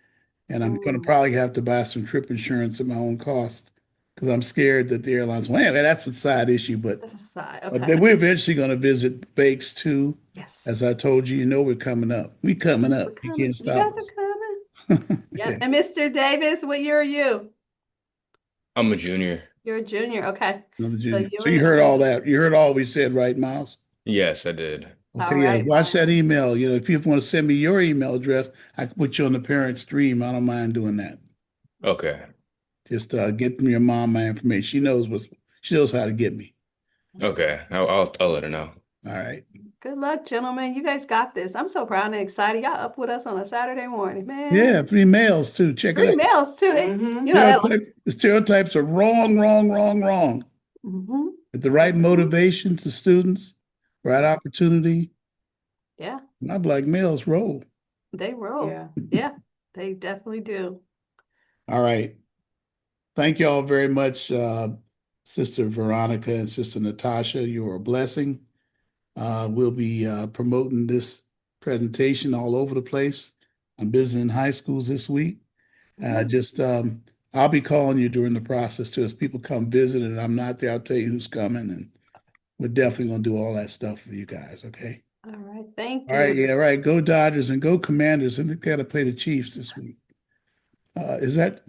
And I'm gonna Mm, probably have to buy some trip insurance at my own cost because I'm scared that the airlines, well, anyway, that's a side issue, that's a side. but Okay. then we're eventually gonna visit Bakes too. Yes. As I told you, you know we're coming up. We coming We're up. You coming. can't You stop guys are us. coming. Yeah. Yeah. And Mr. Davis, what year are you? I'm a junior. You're a junior. Okay. Another So junior. you So you and heard all that. You heard all we said, right, Miles? Yes, I did. all Okay, yeah. right. Watch that email. You know, if you want to send me your email address, I can put you on the parent stream. I don't mind doing that. Okay. Just get from your mom my information. She knows how to get me. Okay. I'll let her know. All right. Good luck, gentlemen. You guys got this. I'm so proud and excited. Y'all up with us on a Saturday morning, man. Yeah, 3 males too. Check it Three out. males too. Mhm. The stereotypes are wrong, wrong, wrong, wrong. Mm-hmm. With the right motivation to students, right opportunity, Yeah, my black males roll. they roll. Yeah. Yeah, they definitely do. All right. Thank you all very much, Sister Veronica and Sister Natasha. You are a blessing. We'll be promoting this presentation all over the place. I'm visiting high schools this week. I'll be calling you during the process too. As people come visit and I'm not there, I'll tell you who's coming, and we're definitely gonna do all that stuff for you guys. Okay. All right. Thank All right. you. Yeah. Right. Go Dodgers and go Commanders. And they got to play the Chiefs this week. Is that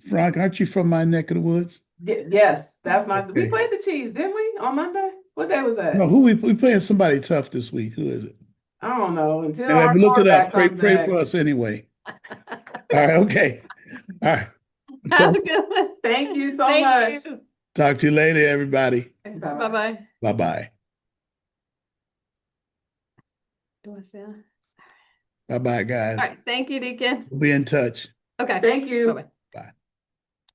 Frank? Aren't you from my neck of the woods? Yes, that's my. We Okay. played the Chiefs, didn't we, on Monday? What day was that? No, who we playing somebody tough this week? Who is it? I don't know. Until Anyway, our look it quarterback up. Pray comes for back. us anyway. All right. Okay. All right. Have a good one. Thank you so Thank much. you. Talk to you later, everybody. Bye-bye. Bye-bye. Bye-bye. Do I say? All Bye-bye, guys. right. Thank you, Deacon. We'll be in touch. Okay. Thank you. Bye-bye.